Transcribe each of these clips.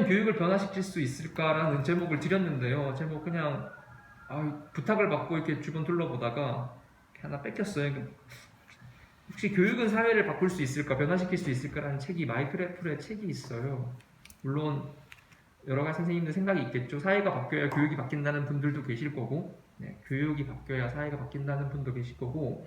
교육을 변화시킬 수 있을까라는 제목을 드렸는데요. 제목 그냥 부탁을 받고 이렇게 주변 둘러보다가 하나 뺏겼어요. 혹시 교육은 사회를 바꿀 수 있을까, 변화시킬 수 있을까라는 책이 마이클 애플의 책이 있어요. 물론 여러 가지 선생님들 생각이 있겠죠. 사회가 바뀌어야 교육이 바뀐다는 분들도 계실 거고, 교육이 바뀌어야 사회가 바뀐다는 분도 계실 거고,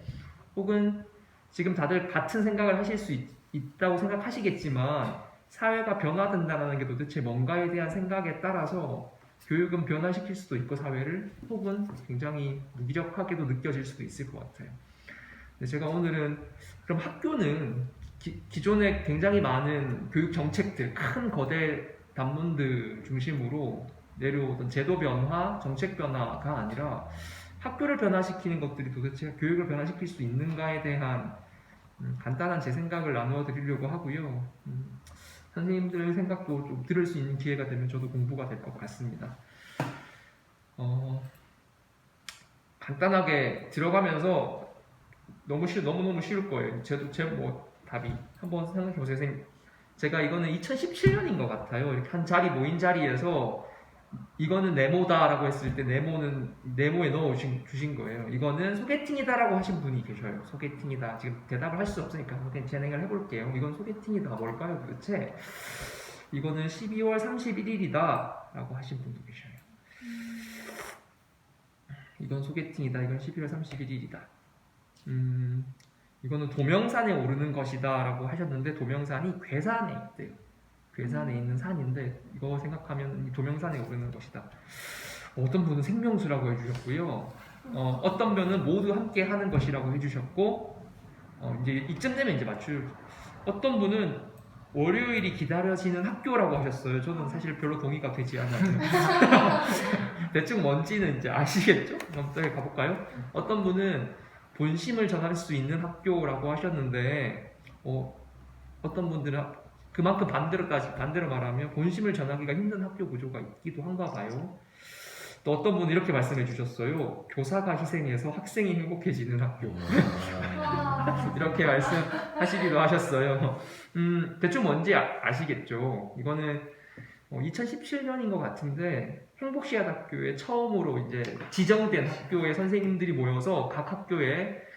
혹은 지금 다들 같은 생각을 하실 수 있다고 생각하시겠지만 사회가 변화된다는 게 도대체 뭔가에 대한 생각에 따라서 교육은 변화시킬 수도 있고 사회를, 혹은 굉장히 무기력하게도 느껴질 수도 있을 것 같아요. 제가 오늘은 그럼 학교는 기존에 굉장히 많은 교육 정책들, 큰 거대 담론들 중심으로 내려오던 제도 변화, 정책 변화가 아니라 학교를 변화시키는 것들이 도대체 교육을 변화시킬 수 있는가에 대한 간단한 제 생각을 나누어 드리려고 하고요. 선생님들 생각도 좀 들을 수 있는 기회가 되면 저도 공부가 될 것 같습니다. 간단하게 들어가면서 너무너무 쉬울 거예요. 제 답이 한번 생각해 보세요. 선생님. 제가 이거는 2017년인 것 같아요. 이렇게 한 자리 모인 자리에서 이거는 네모다라고 했을 때 네모에 넣어 주신 거예요. 이거는 소개팅이다라고 하신 분이 계셔요. 소개팅이다. 지금 대답을 할 수 없으니까 그냥 진행을 해볼게요. 이건 소개팅이다. 뭘까요 도대체? 이거는 12월 31일이다 라고 하신 분도 계셔요. 이건 소개팅이다. 이건 12월 31일이다. 이거는 도명산에 오르는 것이다 라고 하셨는데 도명산이 괴산에 있대요. 괴산에 있는 산인데 이거 생각하면 도명산에 오르는 것이다. 어떤 분은 생명수라고 해주셨고요. 어떤 분은 모두 함께 하는 것이라고 해주셨고, 이제 이쯤 되면 이제 맞출. 어떤 분은 월요일이 기다려지는 학교라고 하셨어요. 저는 사실 별로 동의가 되지 않아요. 대충 뭔지는 이제 아시겠죠? 한번 가볼까요? 어떤 분은 본심을 전할 수 있는 학교라고 하셨는데, 어떤 분들은 그만큼 반대로 말하면 본심을 전하기가 힘든 학교 구조가 있기도 한가 봐요. 또 어떤 분은 이렇게 말씀해 주셨어요. 교사가 희생해서 학생이 행복해지는 학교. 이렇게 말씀하시기도 하셨어요. 대충 뭔지 아시겠죠? 이거는 2017년인 것 같은데 행복시앗학교에 처음으로 이제 지정된 학교의 선생님들이 모여서 각 학교에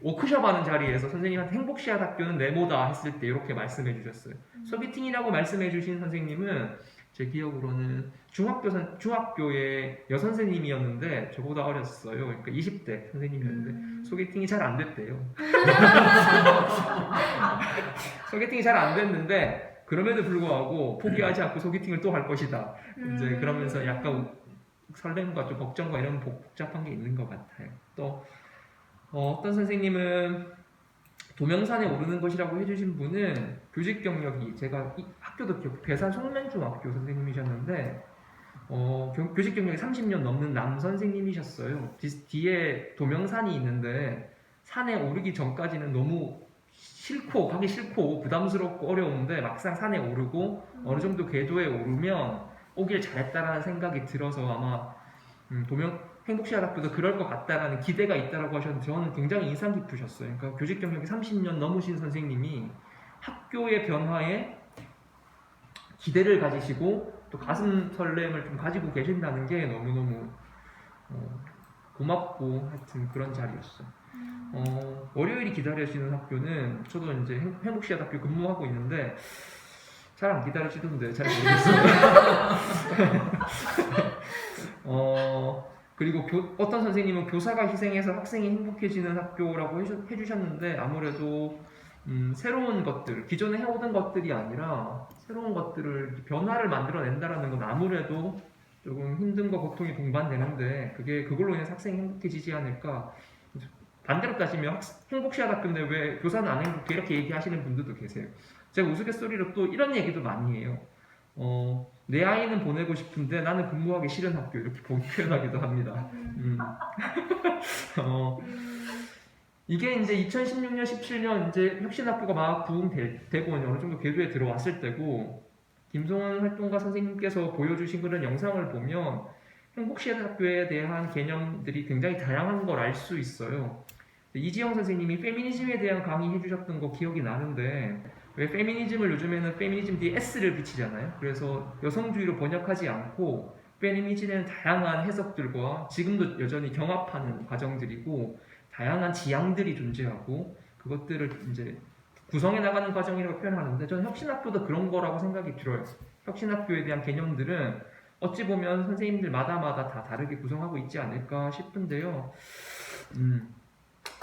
워크숍 하는 자리에서 선생님한테 행복시앗학교는 네모다 했을 때 이렇게 말씀해 주셨어요. 소개팅이라고 말씀해 주신 선생님은 제 기억으로는 중학교의 여선생님이었는데 저보다 어렸어요. 그러니까 20대 선생님이었는데 소개팅이 잘 안 됐대요. 소개팅이 잘 안 됐는데 그럼에도 불구하고 포기하지 않고 소개팅을 또 할 것이다. 이제 그러면서 약간 설렘과 좀 걱정과 이런 복잡한 게 있는 것 같아요. 또 어떤 선생님은 도명산에 오르는 것이라고 해주신 분은 교직 경력이 제가 학교도 기억, 괴산 송면중학교 선생님이셨는데 교직 경력이 30년 넘는 남 선생님이셨어요. 뒤에 도명산이 있는데 산에 오르기 전까지는 너무 가기 싫고 부담스럽고 어려운데 막상 산에 오르고 어느 정도 궤도에 오르면 오길 잘했다라는 생각이 들어서 아마 행복시앗학교도 그럴 것 같다라는 기대가 있다라고 하셨는데 저는 굉장히 인상 깊으셨어요. 그러니까 교직 경력이 30년 넘으신 선생님이 학교의 변화에 기대를 가지시고 또 가슴 설렘을 좀 가지고 계신다는 게 너무너무 고맙고 하여튼 그런 자리였어요. 월요일이 기다려지는 학교는 저도 이제 행복시앗학교 근무하고 있는데 잘 안 기다려지던데 잘 모르겠어요. 그리고 어떤 선생님은 교사가 희생해서 학생이 행복해지는 학교라고 해주셨는데 아무래도 새로운 것들, 기존에 해오던 것들이 아니라 새로운 것들을 변화를 만들어낸다라는 건 아무래도 조금 힘듦과 고통이 동반되는데 그걸로 인해서 학생이 행복해지지 않을까. 반대로 따지면 행복시앗학교인데 왜 교사는 안 행복해 이렇게 얘기하시는 분들도 계세요. 제가 우스갯소리로 또 이런 얘기도 많이 해요. 내 아이는 보내고 싶은데 나는 근무하기 싫은 학교 이렇게 표현하기도 합니다. 이게 이제 2016년, 17년 이제 혁신학교가 막 부흥되고 어느 정도 궤도에 들어왔을 때고 김성원 활동가 선생님께서 보여주신 그런 영상을 보면 행복시앗학교에 대한 개념들이 굉장히 다양한 걸 알 수 있어요. 이지영 선생님이 페미니즘에 대한 강의 해주셨던 거 기억이 나는데 왜 페미니즘을 요즘에는 페미니즘 뒤에 S를 붙이잖아요. 그래서 여성주의로 번역하지 않고 페미니즘에는 다양한 해석들과 지금도 여전히 경합하는 과정들이고 다양한 지향들이 존재하고 그것들을 이제 구성해 나가는 과정이라고 표현하는데 저는 혁신학교도 그런 거라고 생각이 들어요. 혁신학교에 대한 개념들은 어찌 보면 선생님들마다마다 다 다르게 구성하고 있지 않을까 싶은데요.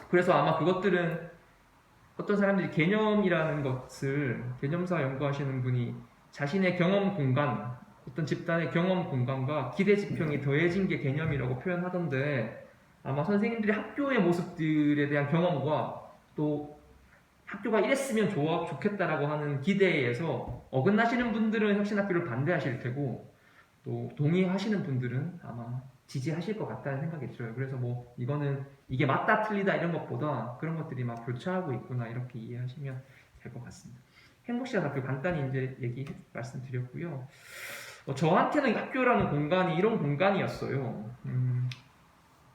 그래서 아마 그것들은 어떤 사람들이 개념이라는 것을 개념사 연구하시는 분이 자신의 경험 공간, 어떤 집단의 경험 공간과 기대 지평이 더해진 게 개념이라고 표현하던데 아마 선생님들이 학교의 모습들에 대한 경험과 또 학교가 이랬으면 좋겠다라고 하는 기대에서 어긋나시는 분들은 혁신학교를 반대하실 테고 또 동의하시는 분들은 아마 지지하실 것 같다는 생각이 들어요. 그래서 뭐 이거는 이게 맞다 틀리다 이런 것보다 그런 것들이 막 교차하고 있구나 이렇게 이해하시면 될 것 같습니다. 행복시간학교 간단히 이제 말씀드렸고요. 저한테는 학교라는 공간이 이런 공간이었어요.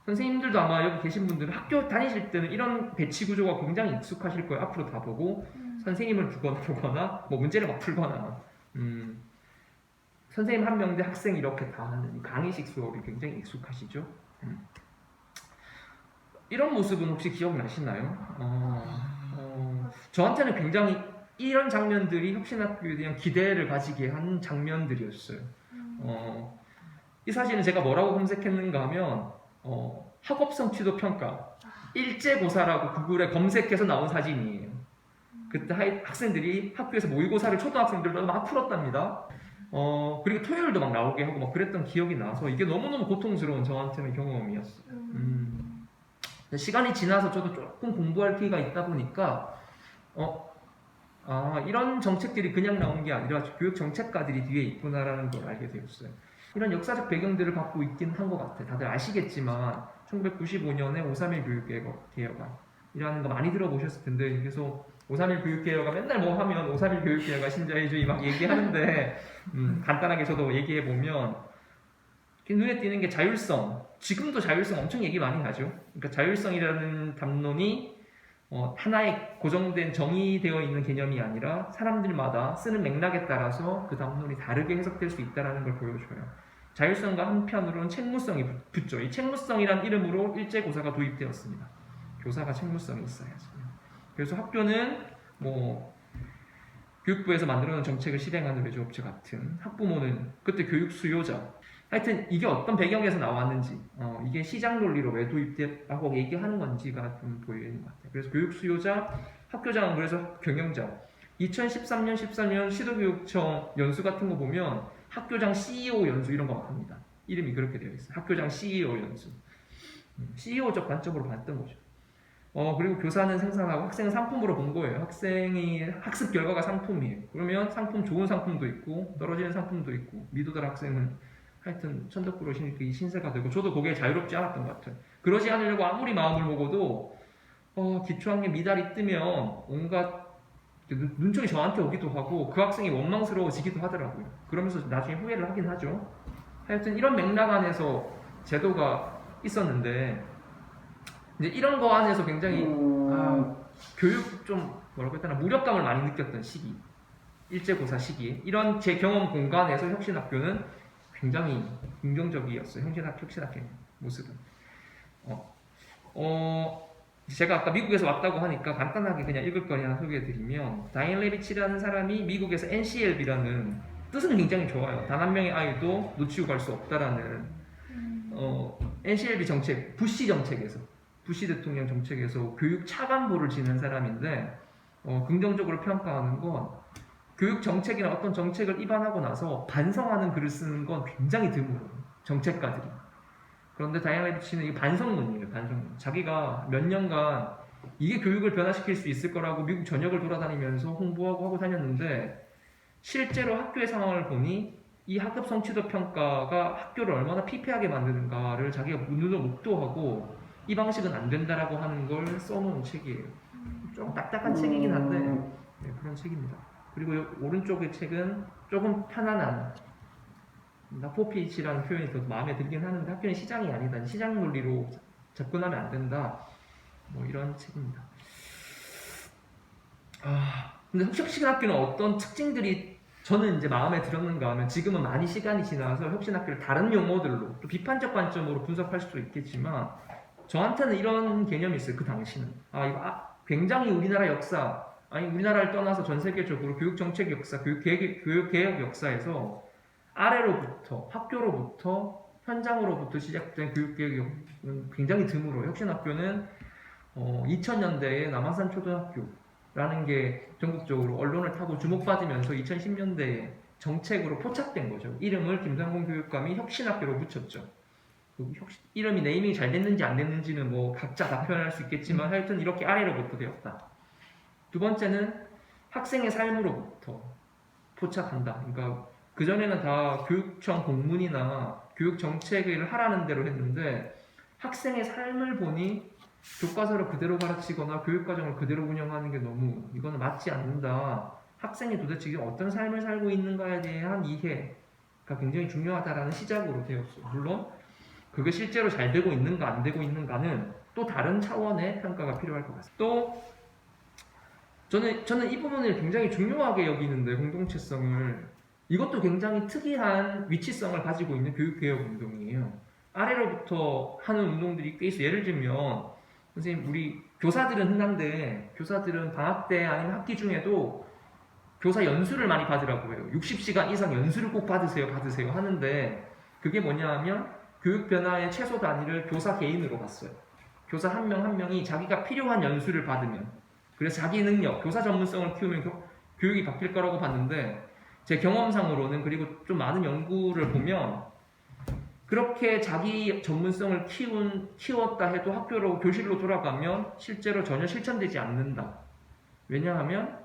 선생님들도 아마 여기 계신 분들은 학교 다니실 때는 이런 배치 구조가 굉장히 익숙하실 거예요. 앞으로 다 보고 선생님을 보거나 뭐 문제를 막 풀거나 선생님 한 명 대 학생 이렇게 다 하는 강의식 수업이 굉장히 익숙하시죠? 이런 모습은 혹시 기억나시나요? 저한테는 굉장히 이런 장면들이 혁신학교에 대한 기대를 가지게 한 장면들이었어요. 이 사진은 제가 뭐라고 검색했는가 하면 학업성 취도 평가 일제고사라고 구글에 검색해서 나온 사진이에요. 그때 학생들이 학교에서 모의고사를 초등학생들도 막 풀었답니다. 그리고 토요일도 막 나오게 하고 막 그랬던 기억이 나서 이게 너무너무 고통스러운 저한테는 경험이었어요. 시간이 지나서 저도 조금 공부할 기회가 있다 보니까 이런 정책들이 그냥 나온 게 아니라 교육 정책가들이 뒤에 있구나라는 걸 알게 되었어요. 이런 역사적 배경들을 갖고 있긴 한 것 같아요. 다들 아시겠지만 1995년에 5.31 교육개혁안이라는 거 많이 들어보셨을 텐데 그래서 5.31 교육개혁안 맨날 뭐 하면 5.31 교육개혁안 신자유주의 막 얘기하는데 간단하게 저도 얘기해보면 눈에 띄는 게 자율성. 지금도 자율성 엄청 얘기 많이 하죠. 그러니까 자율성이라는 담론이 하나의 고정된 정의되어 있는 개념이 아니라 사람들마다 쓰는 맥락에 따라서 그 담론이 다르게 해석될 수 있다는 걸 보여줘요. 자율성과 한편으로는 책무성이 붙죠. 이 책무성이란 이름으로 일제고사가 도입되었습니다. 교사가 책무성이 있어야지. 그래서 학교는 뭐 교육부에서 만들어놓은 정책을 실행하는 외주업체 같은 학부모는 그때 교육 수요자 하여튼 이게 어떤 배경에서 나왔는지 이게 시장 논리로 왜 도입됐다고 얘기하는 건지가 좀 보이는 것 같아요. 그래서 교육 수요자, 학교장은 그래서 경영자 2013년, 14년 시도교육청 연수 같은 거 보면 학교장 CEO 연수 이런 거 합니다. 이름이 그렇게 되어 있어요. 학교장 CEO 연수. CEO적 관점으로 봤던 거죠. 그리고 교사는 생산하고 학생은 상품으로 본 거예요. 학생이 학습 결과가 상품이에요. 그러면 좋은 상품도 있고 떨어지는 상품도 있고 미도달 학생은 하여튼 천덕꾸러기 신세가 되고 저도 거기에 자유롭지 않았던 것 같아요. 그러지 않으려고 아무리 마음을 먹어도 기초학년 미달이 뜨면 온갖 눈총이 저한테 오기도 하고 그 학생이 원망스러워지기도 하더라고요. 그러면서 나중에 후회를 하긴 하죠. 하여튼 이런 맥락 안에서 제도가 있었는데 이제 이런 거 안에서 굉장히 교육 좀 뭐라고 했다나 무력감을 많이 느꼈던 시기 일제고사 시기에 이런 제 경험 공간에서 혁신학교는 굉장히 긍정적이었어요. 혁신학교 모습은. 제가 아까 미국에서 왔다고 하니까 간단하게 그냥 읽을 거 하나 소개해드리면 다인 레비치라는 사람이 미국에서 NCLB라는 뜻은 굉장히 좋아요. 단 한 명의 아이도 놓치고 갈 수 없다라는 NCLB 정책, 부시 대통령 정책에서 교육 차관보를 지낸 사람인데 긍정적으로 평가하는 건 교육 정책이나 어떤 정책을 입안하고 나서 반성하는 글을 쓰는 건 굉장히 드물어요. 정책가들이. 그런데 다이애나 레비치는 이게 반성문이에요. 반성문. 자기가 몇 년간 이게 교육을 변화시킬 수 있을 거라고 미국 전역을 돌아다니면서 홍보하고 하고 다녔는데 실제로 학교의 상황을 보니 이 학급 성취도 평가가 학교를 얼마나 피폐하게 만드는가를 자기가 눈으로 목도하고 이 방식은 안 된다라고 하는 걸 써놓은 책이에요. 좀 딱딱한 책이긴 한데 네, 그런 책입니다. 그리고 오른쪽의 책은 조금 편안한 나포피치라는 표현이 더 마음에 들긴 하는데 학교는 시장이 아니다. 시장 논리로 접근하면 안 된다. 뭐 이런 책입니다. 근데 혁신학교는 어떤 특징들이 저는 이제 마음에 들었는가 하면 지금은 많이 시간이 지나서 혁신학교를 다른 용어들로 또 비판적 관점으로 분석할 수도 있겠지만 저한테는 이런 개념이 있어요. 그 당시는 이거 굉장히 우리나라 역사 아니 우리나라를 떠나서 전 세계적으로 교육정책 역사, 교육개혁 역사에서 아래로부터 학교로부터 현장으로부터 시작된 교육개혁은 굉장히 드물어요. 혁신학교는 2000년대에 남한산 초등학교라는 게 전국적으로 언론을 타고 주목받으면서 2010년대에 정책으로 포착된 거죠. 이름을 김상곤 교육감이 혁신학교로 붙였죠. 이름이 네이밍이 잘 됐는지 안 됐는지는 뭐 각자 다 표현할 수 있겠지만 하여튼 이렇게 아래로부터 되었다. 두 번째는 학생의 삶으로부터 포착한다. 그러니까 그전에는 다 교육청 공문이나 교육 정책을 하라는 대로 했는데 학생의 삶을 보니 교과서를 그대로 가르치거나 교육과정을 그대로 운영하는 게 너무 이거는 맞지 않는다. 학생이 도대체 어떤 삶을 살고 있는가에 대한 이해가 굉장히 중요하다라는 시작으로 되었어요. 물론 그게 실제로 잘 되고 있는가 안 되고 있는가는 또 다른 차원의 평가가 필요할 것 같습니다. 또 저는 이 부분을 굉장히 중요하게 여기는데 공동체성을 이것도 굉장히 특이한 위치성을 가지고 있는 교육개혁 운동이에요. 아래로부터 하는 운동들이 꽤 있어요. 예를 들면 선생님 우리 교사들은 흔한데 교사들은 방학 때 아니면 학기 중에도 교사 연수를 많이 받으라고 해요. 60시간 이상 연수를 꼭 받으세요 하는데 그게 뭐냐 하면 교육 변화의 최소 단위를 교사 개인으로 봤어요. 교사 한 명 한 명이 자기가 필요한 연수를 받으면 그래서 자기 능력, 교사 전문성을 키우면 교육이 바뀔 거라고 봤는데 제 경험상으로는 그리고 좀 많은 연구를 보면 그렇게 자기 전문성을 키웠다 해도 학교로 교실로 돌아가면 실제로 전혀 실천되지 않는다. 왜냐하면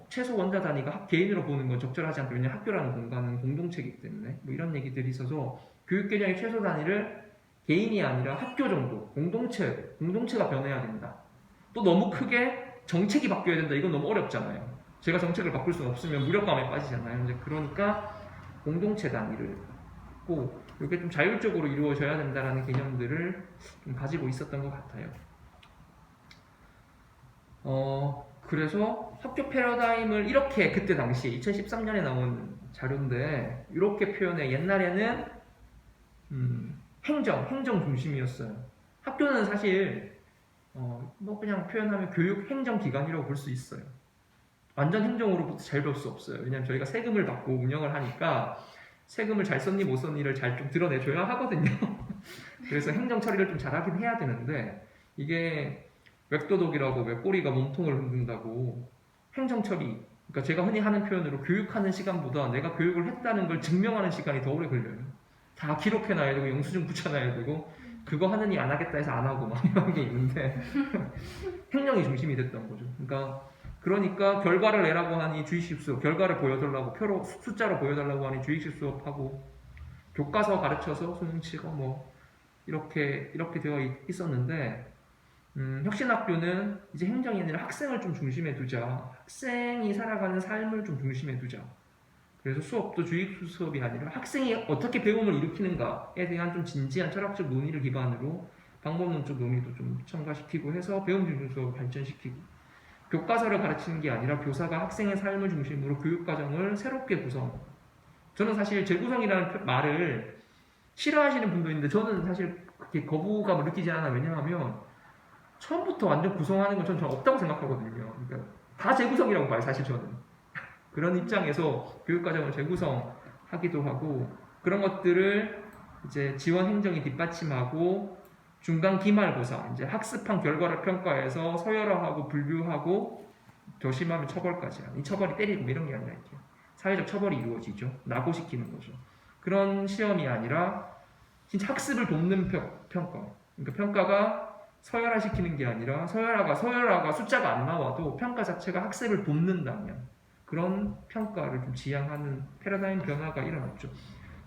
최소 원자 단위가 개인으로 보는 건 적절하지 않다. 왜냐하면 학교라는 공간은 공동체이기 때문에 뭐 이런 얘기들이 있어서 교육 개정의 최소 단위를 개인이 아니라 학교 정도, 공동체가 변해야 된다. 또 너무 크게 정책이 바뀌어야 된다. 이건 너무 어렵잖아요. 제가 정책을 바꿀 수는 없으면 무력감에 빠지잖아요. 이제 그러니까 공동체 단위를 꼭 이게 좀 자율적으로 이루어져야 된다는 개념들을 좀 가지고 있었던 것 같아요. 그래서 학교 패러다임을 이렇게 그때 당시에 2013년에 나온 자료인데 이렇게 표현해. 옛날에는 행정 중심이었어요. 학교는 사실 뭐 그냥 표현하면 교육 행정 기관이라고 볼 수 있어요. 완전 행정으로부터 잘 배울 수 없어요. 왜냐하면 저희가 세금을 받고 운영을 하니까 세금을 잘 썼니 못 썼니를 잘 좀 드러내줘야 하거든요. 그래서 행정 처리를 좀 잘하긴 해야 되는데 이게 웹도독이라고 왜 꼬리가 몸통을 흔든다고 행정 처리, 그러니까 제가 흔히 하는 표현으로 교육하는 시간보다 내가 교육을 했다는 걸 증명하는 시간이 더 오래 걸려요. 다 기록해놔야 되고 영수증 붙여놔야 되고 그거 하느니 안 하겠다 해서 안 하고 막 이런 게 있는데 행정이 중심이 됐던 거죠. 그러니까 결과를 내라고 하니 주입식 수업, 결과를 보여달라고 표로 숫자로 보여달라고 하니 주입식 수업하고 교과서 가르쳐서 수능 치고 뭐 이렇게 되어 있었는데 혁신학교는 이제 행정이 아니라 학생을 좀 중심에 두자, 학생이 살아가는 삶을 좀 중심에 두자. 그래서 수업도 주입식 수업이 아니라 학생이 어떻게 배움을 일으키는가에 대한 좀 진지한 철학적 논의를 기반으로 방법론적 논의도 좀 첨가시키고 해서 배움 중심 수업을 발전시키고 교과서를 가르치는 게 아니라 교사가 학생의 삶을 중심으로 교육과정을 새롭게 구성. 저는 사실 재구성이라는 말을 싫어하시는 분도 있는데 저는 사실 그렇게 거부감을 느끼지 않아요. 왜냐하면 처음부터 완전 구성하는 건 저는 없다고 생각하거든요. 그러니까 다 재구성이라고 봐요. 사실 저는. 그런 입장에서 교육과정을 재구성하기도 하고 그런 것들을 이제 지원 행정이 뒷받침하고 중간 기말고사, 이제 학습한 결과를 평가해서 서열화하고 분류하고 더 심하면 처벌까지. 이 처벌이 때리고 이런 게 아니라 이렇게 사회적 처벌이 이루어지죠. 낙오시키는 거죠. 그런 시험이 아니라 진짜 학습을 돕는 평가. 그러니까 평가가 서열화시키는 게 아니라 서열화가 숫자가 안 나와도 평가 자체가 학습을 돕는다면 그런 평가를 좀 지향하는 패러다임 변화가 일어났죠.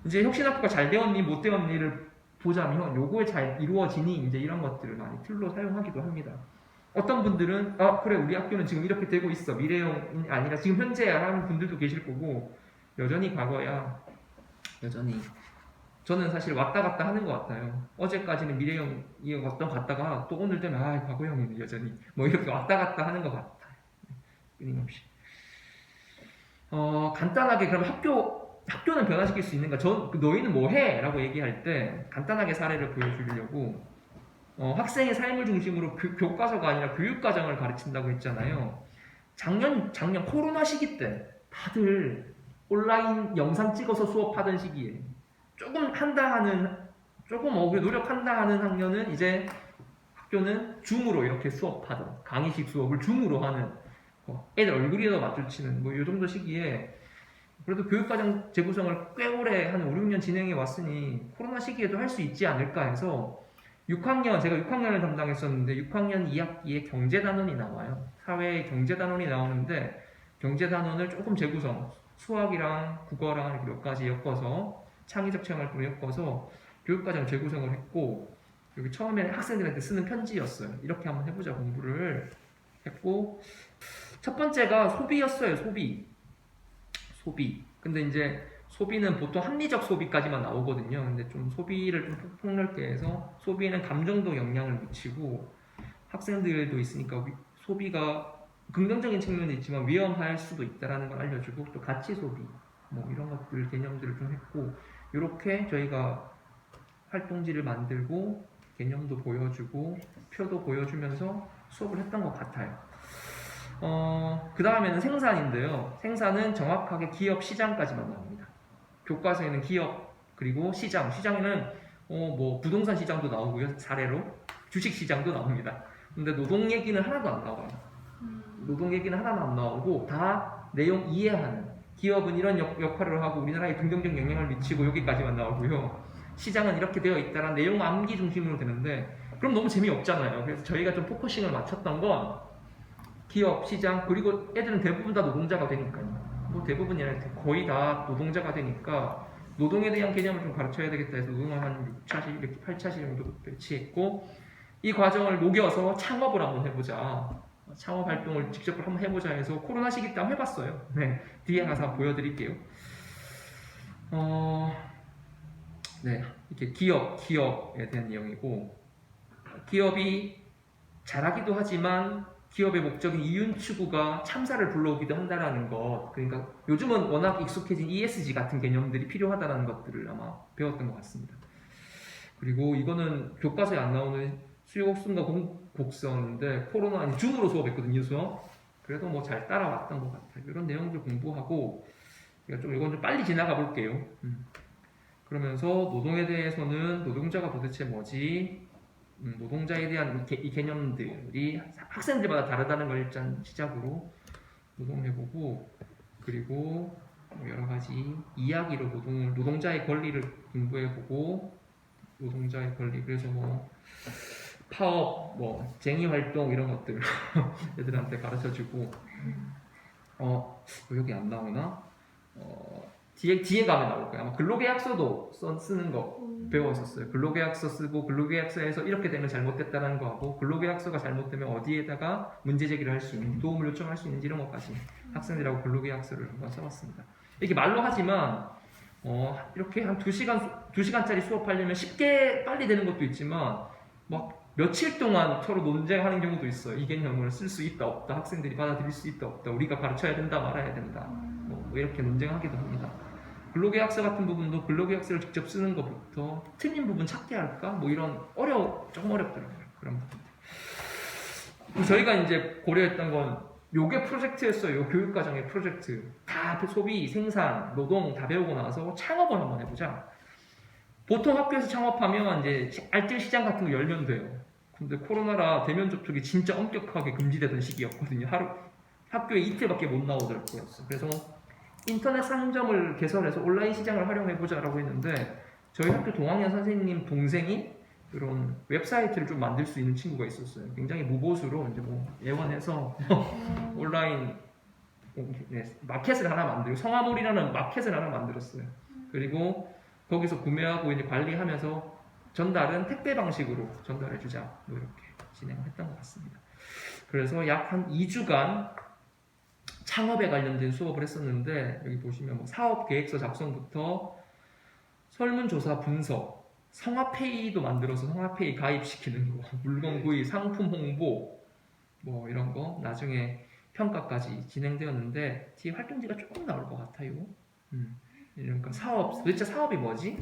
이제 혁신학교가 잘 되었니 못 되었니를 보자면 요거에 잘 이루어지니 이제 이런 것들을 많이 툴로 사용하기도 합니다. 어떤 분들은 그래 우리 학교는 지금 이렇게 되고 있어 미래형이 아니라 지금 현재야 하는 분들도 계실 거고 여전히 과거야. 여전히 저는 사실 왔다 갔다 하는 것 같아요. 어제까지는 미래형이었던 갔다가 또 오늘 되면 과거형이네 여전히 뭐 이렇게 왔다 갔다 하는 것 같아요. 끊임없이. 간단하게 그럼 학교는 변화시킬 수 있는가? 너희는 뭐 해? 라고 얘기할 때 간단하게 사례를 보여주려고 학생의 삶을 중심으로 교과서가 아니라 교육과정을 가르친다고 했잖아요. 작년 코로나 시기 때 다들 온라인 영상 찍어서 수업하던 시기에 조금 노력한다 하는 학년은 이제 학교는 줌으로 이렇게 수업하던 강의식 수업을 줌으로 하는 애들 얼굴이라도 마주치는 뭐 이 정도 시기에 그래도 교육과정 재구성을 꽤 오래 한 5, 6년 진행해 왔으니 코로나 시기에도 할 수 있지 않을까 해서 제가 6학년을 담당했었는데 6학년 2학기에 경제단원이 나와요. 사회의 경제단원이 나오는데 경제단원을 조금 재구성, 수학이랑 국어랑 이렇게 몇 가지 엮어서 창의적 체험 활동을 엮어서 교육과정 재구성을 했고 여기 처음에 학생들한테 쓰는 편지였어요. 이렇게 한번 해보자 공부를 했고 첫 번째가 소비였어요. 소비. 근데 이제 소비는 보통 합리적 소비까지만 나오거든요. 근데 좀 소비를 좀 폭넓게 해서 소비에는 감정도 영향을 미치고 학생들도 있으니까 소비가 긍정적인 측면도 있지만 위험할 수도 있다는 걸 알려주고 또 가치 소비 뭐 이런 것들 개념들을 좀 했고 이렇게 저희가 활동지를 만들고 개념도 보여주고 표도 보여주면서 수업을 했던 것 같아요. 그 다음에는 생산인데요. 생산은 정확하게 기업 시장까지만 나옵니다. 교과서에는 기업 그리고 시장에는 뭐 부동산 시장도 나오고요. 사례로 주식 시장도 나옵니다. 근데 노동 얘기는 하나도 안 나와요. 노동 얘기는 하나도 안 나오고 다 내용 이해하는 기업은 이런 역할을 하고 우리나라에 긍정적 영향을 미치고 여기까지만 나오고요. 시장은 이렇게 되어 있다는 내용 암기 중심으로 되는데 그럼 너무 재미없잖아요. 그래서 저희가 좀 포커싱을 맞췄던 건 기업, 시장 그리고 애들은 대부분 다 노동자가 되니까요. 뭐 대부분이 아니라 거의 다 노동자가 되니까 노동에 대한 개념을 좀 가르쳐야 되겠다 해서 노동을 한 6차시, 이렇게 8차시 정도 배치했고 이 과정을 녹여서 창업을 한번 해보자. 창업 활동을 직접 한번 해보자 해서 코로나 시기 때 한번 해봤어요. 네, 뒤에 가서 보여드릴게요. 네, 이렇게 기업에 대한 내용이고 기업이 잘하기도 하지만 기업의 목적인 이윤 추구가 참사를 불러오기도 한다는 것. 그러니까 요즘은 워낙 익숙해진 ESG 같은 개념들이 필요하다는 것들을 아마 배웠던 것 같습니다. 그리고 이거는 교과서에 안 나오는 수요곡선과 곡선인데 코로나 줌으로 수업했거든요, 수업. 그래도 뭐 잘 따라왔던 것 같아요. 이런 내용들 공부하고 이건 좀 빨리 지나가 볼게요. 그러면서 노동에 대해서는 노동자가 도대체 뭐지? 노동자에 대한 이 개념들이 학생들마다 다르다는 걸 일단 시작으로 노동해보고 그리고 여러 가지 이야기로 노동자의 권리를 공부해보고 노동자의 권리 그래서 뭐 파업, 뭐 쟁의 활동 이런 것들 애들한테 가르쳐주고 여기 안 나오나? 뒤에 가면 나올 거예요. 아마 근로계약서도 쓰는 거 배웠었어요. 근로계약서 쓰고 근로계약서에서 이렇게 되면 잘못됐다는 거 하고 근로계약서가 잘못되면 어디에다가 문제 제기를 할 수 있는지 도움을 요청할 수 있는지 이런 것까지 학생들하고 근로계약서를 한번 써봤습니다. 이렇게 말로 하지만 이렇게 한 2시간짜리 수업하려면 쉽게 빨리 되는 것도 있지만 막 며칠 동안 서로 논쟁하는 경우도 있어요. 이 개념을 쓸 수 있다 없다 학생들이 받아들일 수 있다 없다 우리가 가르쳐야 된다 말아야 된다 뭐 이렇게 논쟁하기도 합니다. 근로계약서 같은 부분도 근로계약서를 직접 쓰는 것부터 틀린 부분 찾게 할까? 뭐 이런 조금 어렵더라고요. 그런 부분. 저희가 이제 고려했던 건 요게 프로젝트였어요. 교육과정의 프로젝트. 다 소비, 생산, 노동 다 배우고 나서 창업을 한번 해보자. 보통 학교에서 창업하면 이제 알뜰 시장 같은 거 열면 돼요. 근데 코로나라 대면 접촉이 진짜 엄격하게 금지되던 시기였거든요. 학교에 이틀밖에 못 나오더라고요. 그래서 인터넷 상점을 개설해서 온라인 시장을 활용해보자라고 했는데 저희 학교 동학년 선생님 동생이 그런 웹사이트를 좀 만들 수 있는 친구가 있었어요. 굉장히 무보수로 이제 뭐 예원해서 온라인 마켓을 하나 만들고 성화몰이라는 마켓을 하나 만들었어요. 그리고 거기서 구매하고 이제 관리하면서 전달은 택배 방식으로 전달해주자 뭐 이렇게 진행했던 것 같습니다. 그래서 약 한 2주간 창업에 관련된 수업을 했었는데 여기 보시면 뭐 사업 계획서 작성부터 설문조사 분석, 성화페이도 만들어서 성화페이 가입시키는 거, 물건 구입, 상품 홍보 뭐 이런 거 나중에 평가까지 진행되었는데 뒤에 활동지가 조금 나올 것 같아요. 그러니까 사업, 도대체 사업이 뭐지?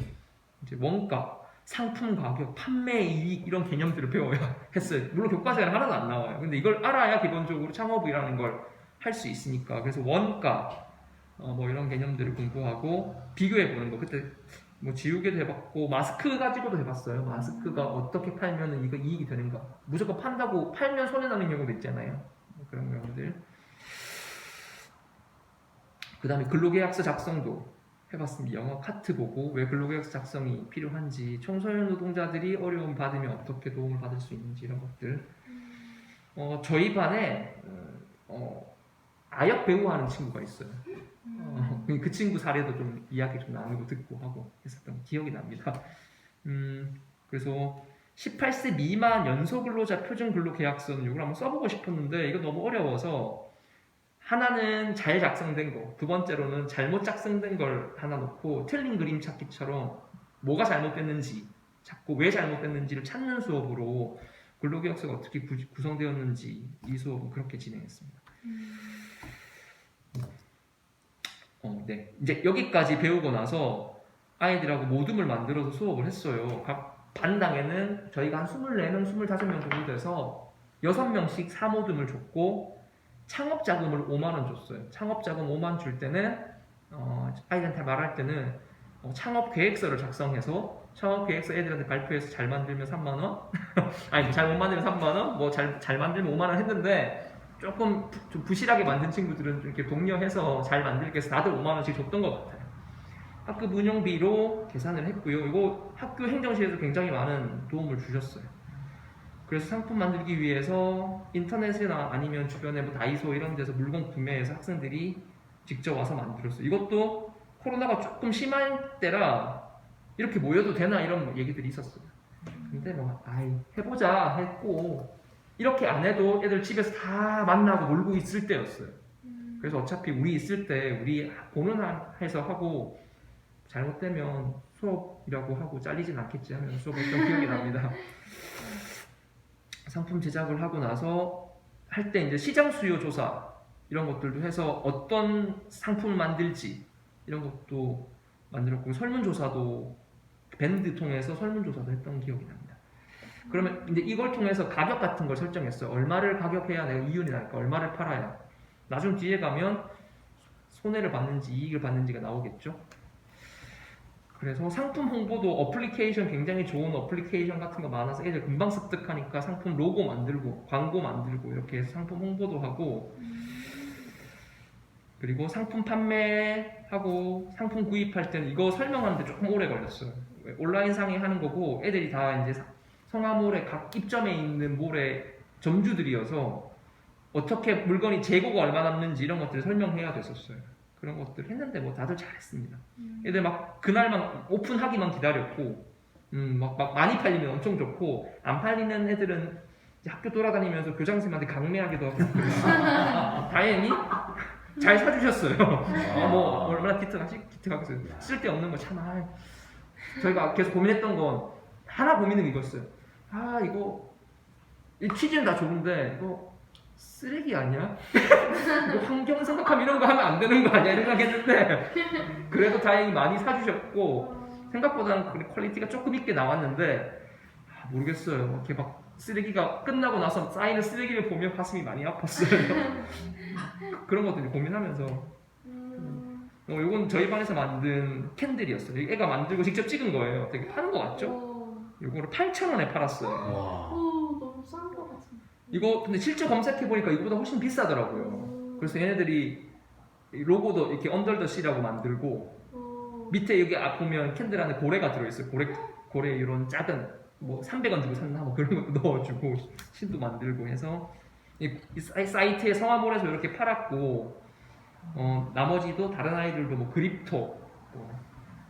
이제 원가, 상품 가격, 판매 이익 이런 개념들을 배워야 했어요. 물론 교과서에는 하나도 안 나와요. 근데 이걸 알아야 기본적으로 창업이라는 걸 할 수 있으니까. 그래서 원가, 뭐 이런 개념들을 공부하고 비교해 보는 거. 그때 뭐 지우개도 해봤고 마스크 가지고도 해봤어요. 마스크가 어떻게 팔면은 이거 이익이 되는가. 무조건 판다고 팔면 손해 나는 경우도 있잖아요. 뭐 그런 경우들. 그 다음에 근로계약서 작성도 해봤습니다. 영어 카트 보고 왜 근로계약서 작성이 필요한지, 청소년 노동자들이 어려움 받으면 어떻게 도움을 받을 수 있는지 이런 것들. 저희 반에 아역 배우 하는 친구가 있어요. 그 친구 사례도 좀 이야기 좀 나누고 듣고 하고 했었던 기억이 납니다. 그래서 18세 미만 연소근로자 표준근로계약서는 이걸 한번 써보고 싶었는데 이거 너무 어려워서 하나는 잘 작성된 거, 두 번째로는 잘못 작성된 걸 하나 놓고 틀린 그림 찾기처럼 뭐가 잘못됐는지 찾고 왜 잘못됐는지를 찾는 수업으로 근로계약서가 어떻게 구성되었는지 이 수업은 그렇게 진행했습니다. 네. 이제 여기까지 배우고 나서 아이들하고 모둠을 만들어서 수업을 했어요. 각 반당에는 저희가 한 24명, 25명 정도 돼서 6명씩 사모둠을 줬고 창업자금을 5만원 줬어요. 창업자금 5만 줄 때는 아이들한테 말할 때는 창업 계획서를 작성해서 창업 계획서 애들한테 발표해서 잘 만들면 3만원 아니 잘 못 만들면 3만원 뭐 잘 만들면 5만원 했는데 조금 좀 부실하게 만든 친구들은 이렇게 독려해서 잘 만들게 해서 다들 5만원씩 줬던 것 같아요. 학급 운영비로 계산을 했고요. 이거 학교 행정실에서 굉장히 많은 도움을 주셨어요. 그래서 상품 만들기 위해서 인터넷이나 아니면 주변에 뭐 다이소 이런 데서 물건 구매해서 학생들이 직접 와서 만들었어요. 이것도 코로나가 조금 심할 때라 이렇게 모여도 되나 이런 얘기들이 있었어요. 근데 뭐 해보자 했고 이렇게 안 해도 애들 집에서 다 만나고 놀고 있을 때였어요. 그래서 어차피 우리 있을 때 우리 공론해서 하고 잘못되면 수업이라고 하고 잘리진 않겠지 하면 수업했던 기억이 납니다. 상품 제작을 하고 나서 할 때 이제 시장 수요 조사 이런 것들도 해서 어떤 상품을 만들지 이런 것도 만들었고 설문조사도 밴드 통해서 설문조사도 했던 기억이 납니다. 그러면 이제 이걸 통해서 가격 같은 걸 설정했어요. 얼마를 가격해야 내가 이윤이 날까? 얼마를 팔아야? 나중 뒤에 가면 손해를 받는지 이익을 받는지가 나오겠죠. 그래서 상품 홍보도 어플리케이션 굉장히 좋은 어플리케이션 같은 거 많아서 애들 금방 습득하니까 상품 로고 만들고 광고 만들고 이렇게 해서 상품 홍보도 하고 그리고 상품 판매하고 상품 구입할 때는 이거 설명하는데 조금 오래 걸렸어요. 온라인 상에 하는 거고 애들이 다 이제 성화몰에 각 입점에 있는 몰의 점주들이어서 어떻게 물건이 재고가 얼마 남는지 이런 것들을 설명해야 됐었어요. 그런 것들 했는데 뭐 다들 잘했습니다. 애들 막 그날만 오픈하기만 기다렸고 막 많이 팔리면 엄청 좋고 안 팔리는 애들은 이제 학교 돌아다니면서 교장선생님한테 강매하기도 하고 다행히 잘 사주셨어요. 뭐 얼마나 기특하겠어요. 쓸데없는 거 참. 저희가 계속 고민했던 건 하나 고민은 이거였어요. 이거 이 취지는 다 좋은데 이거 쓰레기 아니야? 이거 환경 생각하면 이런 거 하면 안 되는 거 아니야? 이런 생각했는데 그래도 다행히 많이 사주셨고 생각보다는 퀄리티가 조금 있게 나왔는데 모르겠어요. 이렇게 막 쓰레기가 끝나고 나서 쌓이는 쓰레기를 보면 가슴이 많이 아팠어요. 그런 것들 고민하면서 이건 저희 반에서 만든 캔들이었어요. 애가 만들고 직접 찍은 거예요. 되게 파는 거 같죠? 이거를 8,000원에 팔았어요. 너무 싼 거 같은데. 이거 근데 실제 검색해보니까 이거보다 훨씬 비싸더라고요. 그래서 얘네들이 로고도 이렇게 언더 더 씨라고 만들고 밑에 여기 보면 캔들 안에 고래가 들어있어요. 고래 이런 작은 뭐 300원 주고 샀나 뭐 그런 것도 넣어주고 신도 만들고 해서 이 사이트에 성화몰에서 이렇게 팔았고 나머지도 다른 아이들도 뭐 그립토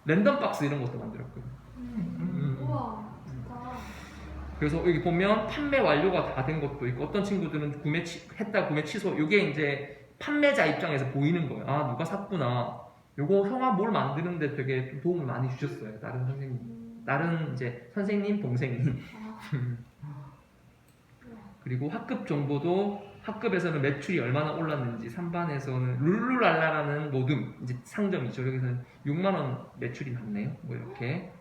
랜덤 박스 이런 것도 만들었고요. 우와 진짜. 그래서 여기 보면 판매 완료가 다 된 것도 있고 어떤 친구들은 구매 취소. 이게 이제 판매자 입장에서 보이는 거예요. 누가 샀구나. 요거 성화몰 만드는데 되게 좀 도움을 많이 주셨어요. 다른 선생님, 다른 이제 선생님, 동생님. 그리고 학급 정보도 학급에서는 매출이 얼마나 올랐는지, 3반에서는 룰루랄라라는 모듬, 이제 상점이죠. 여기서는 6만 원 매출이 났네요. 뭐 이렇게.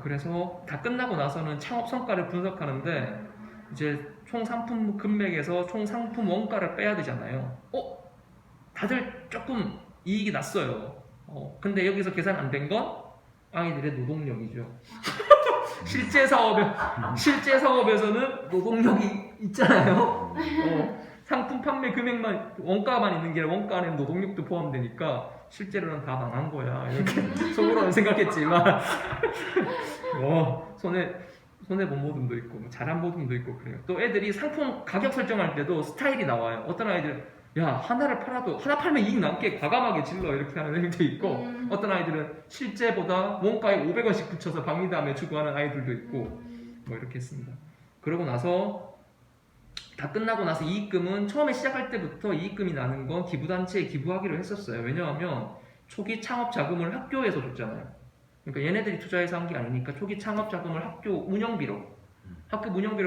그래서 다 끝나고 나서는 창업 성과를 분석하는데 이제 총 상품 금액에서 총 상품 원가를 빼야 되잖아요. 다들 조금 이익이 났어요. 근데 여기서 계산 안 된 건 아이들의 노동력이죠. 실제 사업에서는 노동력이 있잖아요. 상품 판매 금액만 원가만 있는 게 아니라 원가 안에 노동력도 포함되니까 실제로는 다 망한 거야. 이렇게 속으로는 생각했지만 손해 본 모듬도 있고 뭐 잘한 모듬도 있고 그래요. 또 애들이 상품 가격 설정할 때도 스타일이 나와요. 어떤 아이들 야 하나를 팔아도 하나 팔면 이익 남게 과감하게 질러 이렇게 하는 애들도 있고 어떤 아이들은 실제보다 원가에 500원씩 붙여서 박리담에 추구하는 아이들도 있고 뭐 이렇게 했습니다. 그러고 나서 다 끝나고 나서 이익금은 처음에 시작할 때부터 이익금이 나는 건 기부단체에 기부하기로 했었어요. 왜냐하면 초기 창업 자금을 학교에서 줬잖아요. 그러니까 얘네들이 투자해서 한 게 아니니까 초기 창업 자금을 학교 운영비로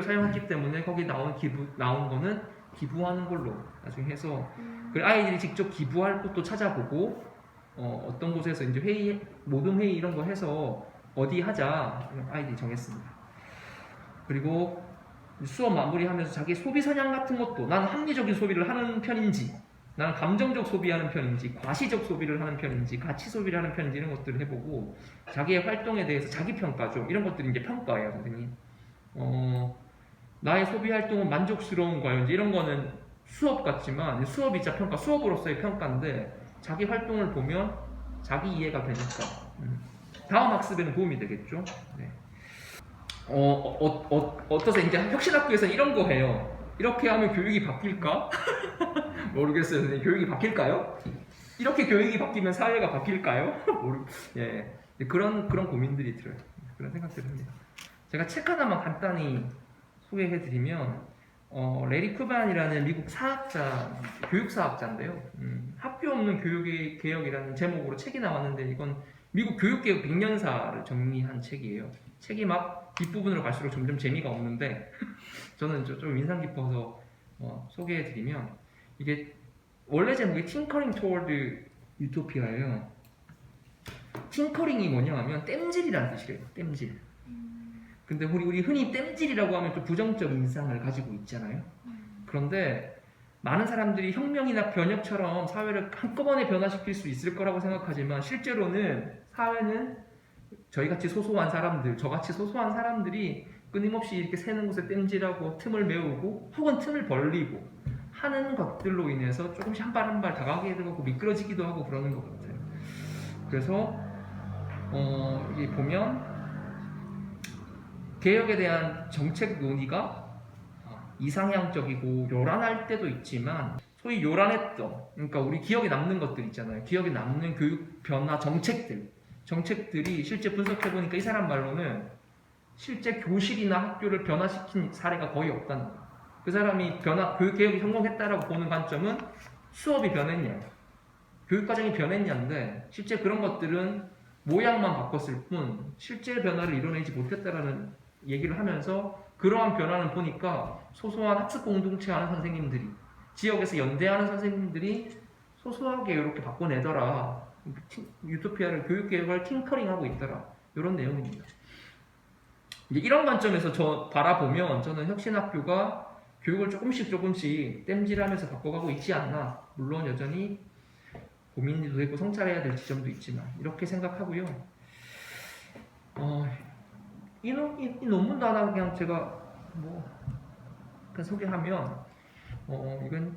사용했기 때문에 거기 나온 거는 기부하는 걸로 나중에 해서 그 아이들이 직접 기부할 곳도 찾아보고 어떤 곳에서 이제 모든 회의 이런 거 해서 어디 하자 아이들이 정했습니다. 그리고 수업 마무리하면서 자기 소비 성향 같은 것도 나는 합리적인 소비를 하는 편인지 나는 감정적 소비하는 편인지 과시적 소비를 하는 편인지 가치 소비를 하는 편인지 이런 것들을 해보고 자기의 활동에 대해서 자기 평가죠. 이런 것들이 이제 평가예요, 선생님. 나의 소비 활동은 만족스러운가요? 이제 이런 거는 수업 같지만 수업이자 평가, 수업으로서의 평가인데 자기 활동을 보면 자기 이해가 되니까 다음 학습에는 도움이 되겠죠. 네. 어떠세요? 이제 혁신학교에서는 이런 거 해요. 이렇게 하면 교육이 바뀔까? 모르겠어요. 선생님. 교육이 바뀔까요? 이렇게 교육이 바뀌면 사회가 바뀔까요? 예. 그런 고민들이 들어요. 그런 생각들을 합니다. 제가 책 하나만 간단히 소개해드리면 레리 쿠반이라는 미국 교육사학자인데요. 학교 없는 교육의 개혁이라는 제목으로 책이 나왔는데 이건 미국 교육개혁 100년사를 정리한 책이에요. 책이 막 뒷부분으로 갈수록 점점 재미가 없는데 저는 좀 인상 깊어서 소개해드리면 이게 원래 제목이 Tinkering Toward Utopia예요. 팅커링이 뭐냐 하면 땜질이라는 뜻이래요. 땜질. 근데 우리 흔히 땜질이라고 하면 좀 부정적 인상을 가지고 있잖아요. 그런데 많은 사람들이 혁명이나 변혁처럼 사회를 한꺼번에 변화시킬 수 있을 거라고 생각하지만 실제로는 사회는 저희같이 소소한 사람들, 저같이 소소한 사람들이 끊임없이 이렇게 새는 곳에 땜질하고 틈을 메우고 혹은 틈을 벌리고 하는 것들로 인해서 조금씩 한 발 한 발 다가가게 되고 미끄러지기도 하고 그러는 것 같아요. 그래서 이게 보면 개혁에 대한 정책 논의가 이상향적이고 요란할 때도 있지만 소위 요란했던 그러니까 우리 기억에 남는 것들 있잖아요. 기억에 남는 교육 변화 정책들이 실제 분석해보니까 이 사람 말로는 실제 교실이나 학교를 변화시킨 사례가 거의 없다는 거예요. 그 사람이 교육 개혁이 성공했다라고 보는 관점은 수업이 변했냐 교육과정이 변했냐인데 실제 그런 것들은 모양만 바꿨을 뿐 실제 변화를 이뤄내지 못했다라는 얘기를 하면서 그러한 변화는 보니까 소소한 학습 공동체 하는 선생님들이 지역에서 연대하는 선생님들이 소소하게 이렇게 바꿔내더라. 유토피아를 교육개혁을 팅커링하고 있더라. 이런 내용입니다. 이제 이런 관점에서 바라보면 저는 혁신학교가 교육을 조금씩 땜질하면서 바꿔가고 있지 않나. 물론 여전히 고민도 되고 성찰해야 될 지점도 있지만 이렇게 생각하고요. 이 논문도 하나 그냥 제가 그냥 소개하면 이건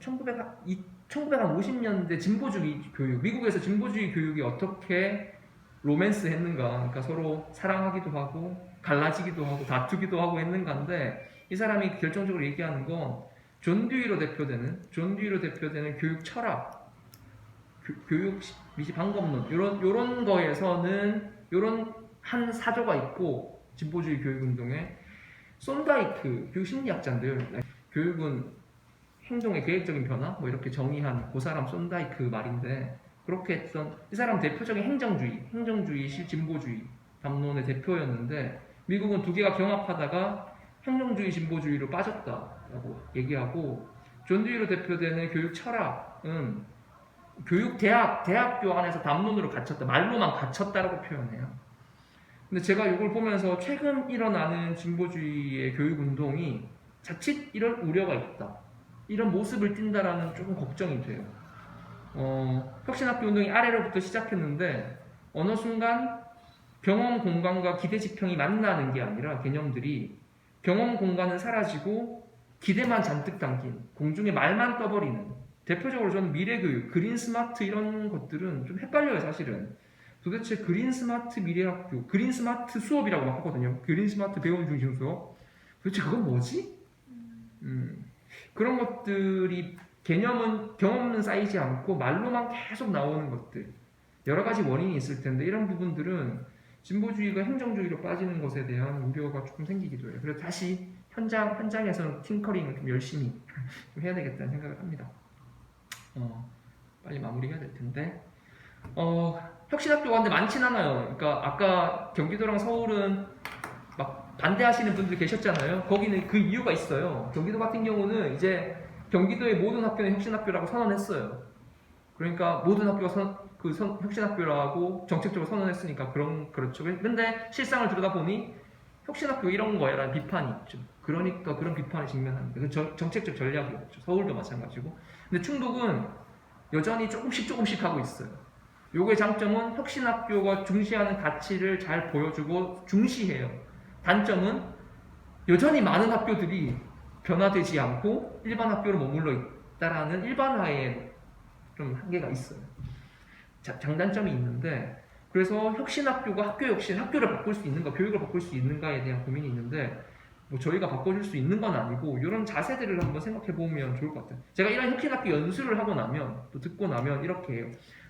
1950년대 진보주의 교육, 미국에서 진보주의 교육이 어떻게 로맨스 했는가, 그러니까 서로 사랑하기도 하고 갈라지기도 하고 다투기도 하고 했는가인데 이 사람이 결정적으로 얘기하는 건 존 듀이로 대표되는 교육 철학, 교육 미시 방법론 요런 거에서는 요런 한 사조가 있고 진보주의 교육운동에 손다이크 교육 심리학자인데요. 교육은 행동의 계획적인 변화 뭐 이렇게 정의한 그 사람 손다이크 말인데 그렇게 했던 이 사람 대표적인 행정주의 진보주의 담론의 대표였는데 미국은 두 개가 경합하다가 행정주의 진보주의로 빠졌다라고 얘기하고 존 듀이로 대표되는 교육 철학은 대학교 안에서 담론으로 갇혔다, 말로만 갇혔다라고 표현해요. 근데 제가 이걸 보면서 최근 일어나는 진보주의의 교육 운동이 자칫 이런 우려가 있다, 이런 모습을 띈다라는 조금 걱정이 돼요. 혁신학교 운동이 아래로부터 시작했는데 어느 순간 경험 공간과 기대 지평이 만나는 게 아니라 개념들이 경험 공간은 사라지고 기대만 잔뜩 담긴 공중에 말만 떠버리는, 대표적으로 저는 미래교육, 그린 스마트 이런 것들은 좀 헷갈려요 사실은. 도대체 그린 스마트 미래학교, 그린 스마트 수업이라고 막 하거든요. 그린 스마트 배움 중심 수업. 도대체 그건 뭐지? 그런 것들이 경험은 쌓이지 않고 말로만 계속 나오는 것들, 여러 가지 원인이 있을 텐데 이런 부분들은 진보주의가 행정주의로 빠지는 것에 대한 우려가 조금 생기기도 해요. 그래서 다시 현장에서는 팅커링을 좀 열심히 좀 해야 되겠다는 생각을 합니다. 빨리 마무리해야 될 텐데. 혁신학교가 근데 많진 않아요. 그러니까 아까 경기도랑 서울은 막 반대하시는 분들 계셨잖아요. 거기는 그 이유가 있어요. 경기도 같은 경우는 이제 경기도의 모든 학교는 혁신학교라고 선언했어요. 그러니까 모든 학교가 혁신학교라고 정책적으로 선언했으니까 그렇죠. 근데 실상을 들여다보니 혁신학교 이런 거야라는 비판이 있죠. 그러니까 그런 비판에 직면합니다. 그 정책적 전략이었죠. 서울도 마찬가지고. 근데 충북은 여전히 조금씩 하고 있어요. 요거의 장점은 혁신학교가 중시하는 가치를 잘 보여주고 중시해요. 단점은 여전히 많은 학교들이 변화되지 않고 일반 학교로 머물러 있다라는 일반화에 좀 한계가 있어요. 장단점이 있는데, 그래서 혁신학교가 학교를 바꿀 수 있는가, 교육을 바꿀 수 있는가에 대한 고민이 있는데, 뭐 저희가 바꿔줄 수 있는 건 아니고 이런 자세들을 한번 생각해 보면 좋을 것 같아요. 제가 이런 혁신학교 연수를 하고 나면, 또 듣고 나면 이렇게 해요.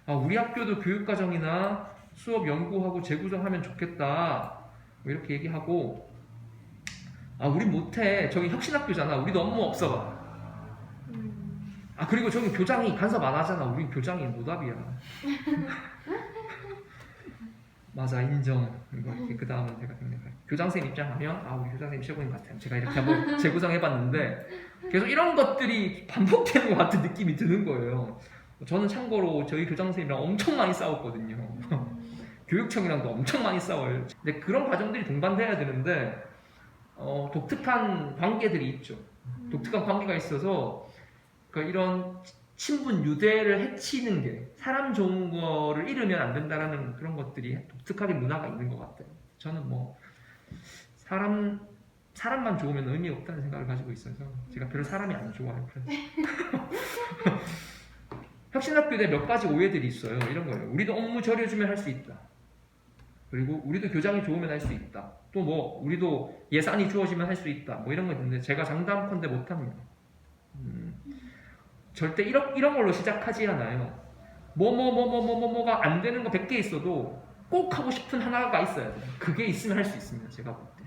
우리 학교도 교육과정이나 수업 연구하고 재구성하면 좋겠다, 뭐 이렇게 얘기하고, 우리 못해, 저기 혁신학교잖아, 우리도 업무 없어. 그리고 저기 교장이 간섭 안 하잖아, 우리 교장이 노답이야. 맞아, 인정. 그 다음은 제가 생각해요. 교장선생님 입장하면 우리 교장선생님 최고인 것 같아요. 제가 이렇게 한번 재구성해봤는데 계속 이런 것들이 반복되는 것 같은 느낌이 드는 거예요. 저는 참고로 저희 교장선생님이랑 엄청 많이 싸웠거든요. 교육청이랑도 엄청 많이 싸워요. 근데 그런 과정들이 동반돼야 되는데 독특한 관계들이 있죠. 독특한 관계가 있어서 그러니까 이런 친분 유대를 해치는 게, 사람 좋은 거를 잃으면 안 된다라는 그런 것들이 독특하게 문화가 있는 것 같아요. 저는 뭐 사람만 좋으면 의미 없다는 생각을 가지고 있어서 제가 별로 사람이 안 좋아요. 혁신학교에 몇 가지 오해들이 있어요. 이런 거예요. 우리도 업무 절여주면 할 수 있다. 그리고 우리도 교장이 좋으면 할 수 있다. 또 뭐 우리도 예산이 주어지면 할 수 있다. 뭐 이런 거 있는데 제가 장담컨대 못합니다. 절대 이런 걸로 시작하지 않아요. 뭐가 안 되는 거 100개 있어도 꼭 하고 싶은 하나가 있어야 돼요. 그게 있으면 할 수 있습니다. 제가 볼 때.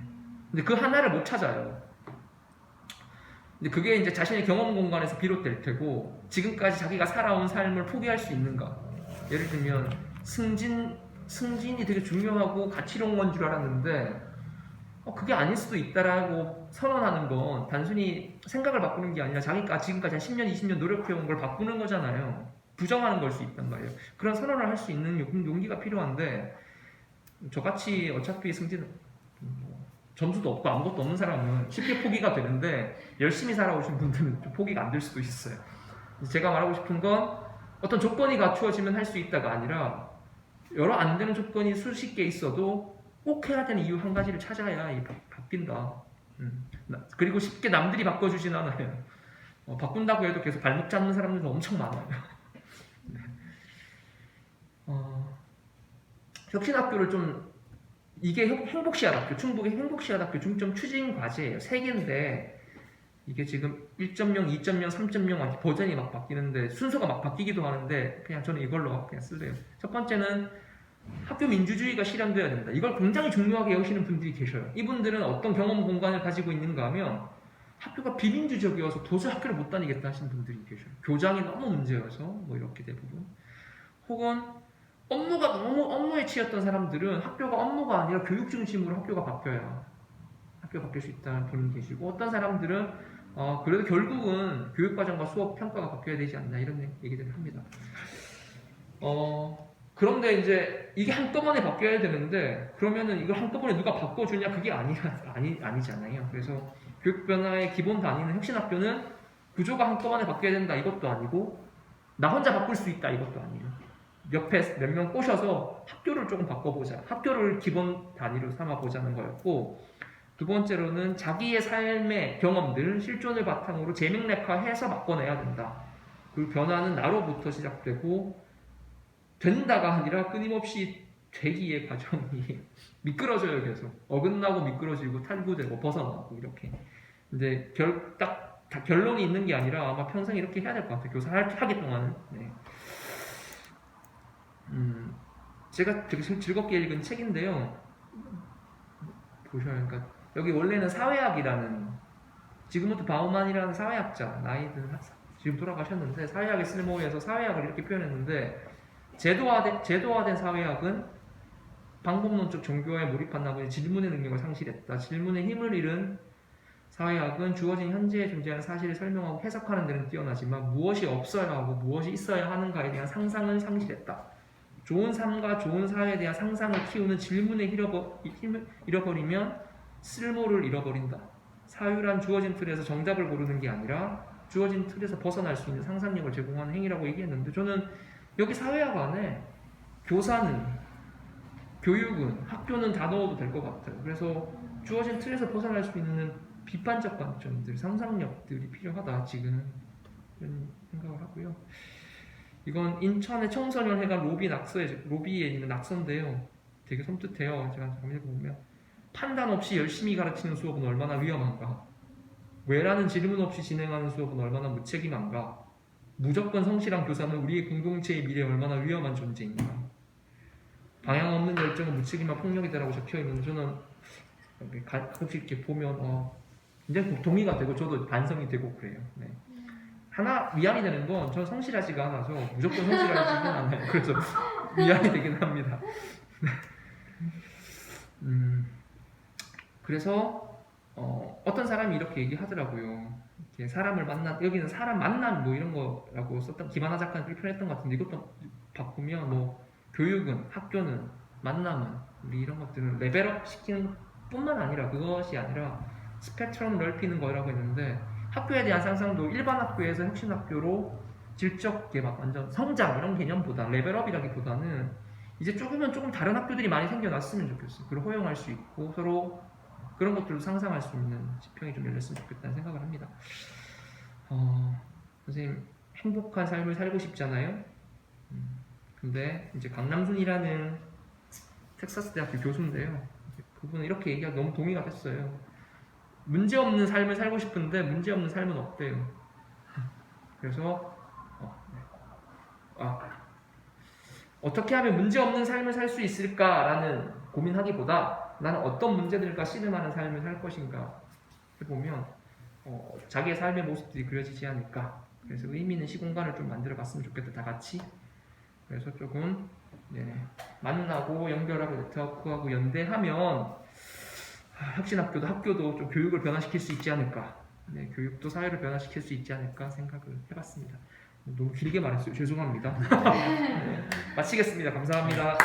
근데 그 하나를 못 찾아요. 근데 그게 이제 자신의 경험 공간에서 비롯될 테고, 지금까지 자기가 살아온 삶을 포기할 수 있는가? 예를 들면 승진이 되게 중요하고 가치로운 줄 알았는데 그게 아닐 수도 있다라고 선언하는 건 단순히 생각을 바꾸는 게 아니라 자기가 지금까지 한 10년, 20년 노력해온 걸 바꾸는 거잖아요. 부정하는 걸 수 있단 말이에요. 그런 선언을 할 수 있는 용기가 필요한데, 저같이 어차피 점수도 없고 아무것도 없는 사람은 쉽게 포기가 되는데, 열심히 살아오신 분들은 좀 포기가 안 될 수도 있어요. 제가 말하고 싶은 건 어떤 조건이 갖추어지면 할 수 있다가 아니라 여러 안 되는 조건이 수십 개 있어도 꼭 해야 되는 이유 한 가지를 찾아야 바뀐다. 그리고 쉽게 남들이 바꿔주진 않아요. 바꾼다고 해도 계속 발목 잡는 사람들도 엄청 많아요. 혁신학교를 이게 행복시학학교, 충북의 행복시학학교 중점 추진 과제예요. 3개인데 이게 지금 1.0, 2.0, 3.0 버전이 막 바뀌는데 순서가 막 바뀌기도 하는데 그냥 저는 이걸로 그냥 쓸래요. 첫 번째는 학교 민주주의가 실현돼야 된다. 이걸 굉장히 중요하게 여기시는 분들이 계셔요. 이분들은 어떤 경험 공간을 가지고 있는가 하면 학교가 비민주적이어서 도저히 학교를 못 다니겠다 하시는 분들이 계셔요. 교장이 너무 문제여서 뭐 이렇게 대부분. 혹은 업무가 너무 업무에 치였던 사람들은 학교가 업무가 아니라 교육 중심으로 학교가 바뀔 수 있다는 분이 계시고, 어떤 사람들은 그래도 결국은 교육과정과 수업 평가가 바뀌어야 되지 않나 이런 얘기들을 합니다. 그런데 이제 이게 한꺼번에 바뀌어야 되는데, 그러면은 이걸 한꺼번에 누가 바꿔주냐, 그게 아니잖아요. 그래서 교육 변화의 기본 단위는 혁신학교는 구조가 한꺼번에 바뀌어야 된다 이것도 아니고, 나 혼자 바꿀 수 있다 이것도 아니에요. 옆에 몇 명 꼬셔서 학교를 조금 바꿔보자, 학교를 기본 단위로 삼아보자는 거였고, 두 번째로는 자기의 삶의 경험들, 실존을 바탕으로 재명rek화해서 바꿔내야 된다. 그 변화는 나로부터 시작되고 된다가 아니라 끊임없이 되기의 과정이 미끄러져요. 계속 어긋나고 미끄러지고 탈구되고 벗어나고 이렇게. 근데 다 결론이 있는 게 아니라 아마 평생 이렇게 해야 될 것 같아요. 교사 하기 동안은. 네. 제가 되게 즐겁게 읽은 책인데요. 보셔요. 그러니까 여기 원래는 사회학이라는, 지금부터 바우만이라는 사회학자, 나이든 지금 돌아가셨는데, 사회학의 쓸모에서 사회학을 이렇게 표현했는데, 제도화된 사회학은 방법론적 정교화에 몰입한 나머지 질문의 능력을 상실했다. 질문의 힘을 잃은 사회학은 주어진 현재에 존재하는 사실을 설명하고 해석하는 데는 뛰어나지만 무엇이 없어야 하고 무엇이 있어야 하는가에 대한 상상을 상실했다. 좋은 삶과 좋은 사회에 대한 상상을 키우는 질문에 힘을 잃어버리면 쓸모를 잃어버린다. 사유란 주어진 틀에서 정답을 고르는 게 아니라 주어진 틀에서 벗어날 수 있는 상상력을 제공하는 행위라고 얘기했는데, 저는 여기 사회학 안에 교사는, 교육은, 학교는 다 넣어도 될 것 같아요. 그래서 주어진 틀에서 벗어날 수 있는 비판적 관점들, 상상력들이 필요하다 지금 이런 생각을 하고요. 이건 인천의 청소년회가 로비에 있는 낙서인데요. 되게 섬뜩해요. 제가 잠깐 읽어보면, 판단 없이 열심히 가르치는 수업은 얼마나 위험한가? 왜라는 질문 없이 진행하는 수업은 얼마나 무책임한가? 무조건 성실한 교사는 우리의 공동체의 미래에 얼마나 위험한 존재인가? 방향 없는 열정은 무책임한 폭력이다라고 적혀있는데, 저는 가끔씩 이렇게 보면 굉장히 동의가 되고 저도 반성이 되고 그래요. 네. 하나 위안이 되는 건, 저는 성실하지가 않아서 무조건 성실하지는 않아요. 그래서 위안이 되긴 합니다. 그래서 어떤 사람이 이렇게 얘기하더라고요. 이렇게 사람을 여기는 사람 만남 뭐 이런 거라고 썼던, 김하나 작가는 그렇게 표현했던 것 같은데, 이것도 바꾸면 뭐 교육은, 학교는, 만남은, 우리 이런 것들은 레벨업 시키는 뿐만 아니라, 그것이 아니라 스펙트럼 넓히는 거라고 했는데, 학교에 대한 상상도 일반 학교에서 혁신 학교로 질적게 막 완전 성장 이런 개념보다, 레벨업이라기보다는 이제 조금 다른 학교들이 많이 생겨났으면 좋겠어요. 그걸 허용할 수 있고 서로 그런 것들도 상상할 수 있는 지평이 좀 열렸으면 좋겠다는 생각을 합니다. 선생님, 행복한 삶을 살고 싶잖아요. 근데 이제 강남순이라는 텍사스 대학교 교수인데요. 그분은 이렇게 얘기하고 너무 동의가 됐어요. 문제없는 삶을 살고 싶은데 문제없는 삶은 없대요. 그래서 어떻게 하면 문제없는 삶을 살 수 있을까라는 고민하기보다, 나는 어떤 문제들과 씨름하는 삶을 살 것인가 해보면 자기의 삶의 모습들이 그려지지 않을까. 그래서 의미 있는 시공간을 좀 만들어 봤으면 좋겠다, 다 같이. 그래서 조금 만나고 연결하고 네트워크하고 연대하면 혁신학교도 학교도 좀 교육을 변화시킬 수 있지 않을까. 교육도 사회를 변화시킬 수 있지 않을까 생각을 해봤습니다. 너무 길게 말했어요. 죄송합니다. 마치겠습니다. 감사합니다.